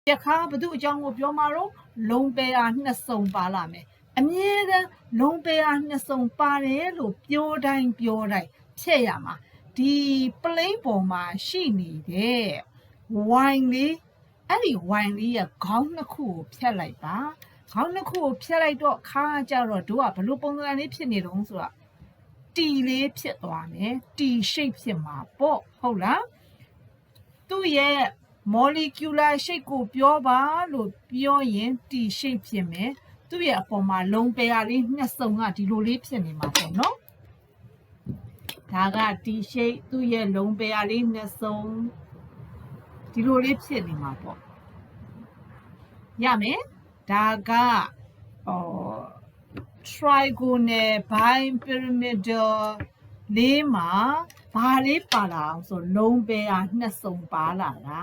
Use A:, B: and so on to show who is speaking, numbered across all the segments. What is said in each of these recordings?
A: တခါဘသူအကြောင်းကိုပြောမှာတော့လုံပယ်အားနှစ်စုံပါလာမယ်အမြဲတမ်းလုံပယ်အားနှစ်စုံပါတယ်လို့ပြောတိုင်းဖြည့်ရမှာဒီပလိန်းပေါ်မှာရှိနေတဲ့ဝိုင်လေးအဲ့ဒီဝိုင်လေးရဲ့ခေါင်းနှစ်ခုကိုဖြတ်လိုက်ပါခေါင်းနှစ်ခုကိုဖြတ်လိုက်တော့ခါကြတော့တို့ကဘလို့ပုံစံလေးဖြစ်နေတော့ဆိုတော့တီလေးဖြစ်သွားမယ်တီ shape ဖြစ်မှာပေါ့ဟုတ်လားသူ့ရဲ့ molecular shape ကိုပြောပါလို့ပြောရင်တီ shape ဖြစ်မယ်သူ့ရဲ့အပေါ်မှာလုံပယ်အားလေးနှစ်စုံကဒီလိုလေးဖြစ်နေမှာပေါ့နော်ဒါကတီ shape သူ့ရဲ့လုံပယ်အားလေးနှစ်စုံဒီလိုလေးဖြစ်နေမှာပေါ့ရမယ်ဒါကtrigonal bipyramidal လေးမှာဘာလေးပါလာအောင်ဆိုလုံပယ်အားနှစ်စုံပါလာတာ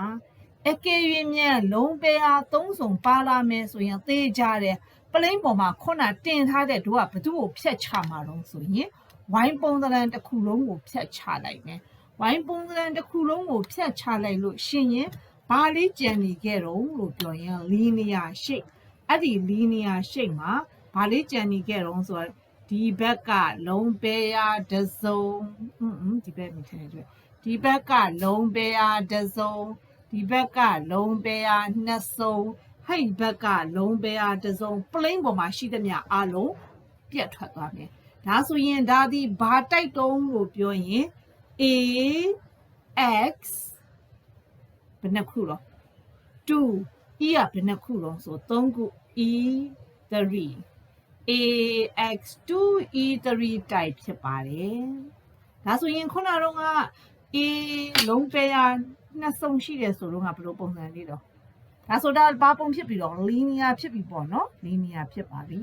A: အကယ်၍မြန်လုံပယ်အားသုံးစုံပါလာမယ်ဆိုရင်သေချာတယ်ပလိန်းပေါ်မှာခုနတင်ထားတဲ့တို့ကဘသူ့ကိုဖြတ်ချမှာတော့ဆိုရင်ဝိုင်းပုံသဏ္ဍာန်တစ်ခုလုံးကိုဖြတ်ချလိုက်မယ်ဝိုင်းပုံသဏ္ဍာန်တစ်ခုလုံးကိုဖြတ်ချလိုက်လို့ရှင်ရင်ဘာလေးကြံနေခဲ့တော့လို့ပြောရင် linear shape အဲ့ဒီ linear shape မှာဘာလေးကြံနေခဲ့တော့ဆိုတော့ဒီဘက်ကလုံပယ်အားတစ်စုံဒီဘက်မြင်နေတယ်ဒီဘက်ကလုံပယ်အားတစ်စုံဒီဘက်ကလုံပယ်အားနှစ်စုံဟိတ်ဘက်ကလုံပယ်အားတစ်စုံပလိန်းပေါ်မှာရှိသမျှအလုံးပြတ်ထွက်သွားမယ်ဒါဆိုရင်ဒါဒီဘာတိုက်တုံးလို့ပြောရင် ax ဘယ်နှခုတော့2 e ကဘယ်နှခုတော့ဆို3ခု e3 ax2 e3 type ဖြစ်ပါတယ်ဒါဆိုရင်ခုနတော့က a လုံးပယ်အားနှစ်စုံရှိတယ်ဆိုတော့ကဘယ်လိုပုံစံလေးတော့ဒါဆိုဒါဘာပုံဖြစ်ပြီတော့ linear ဖြစ်ပြီပေါ့နော် linear ဖြစ်ပါပြီ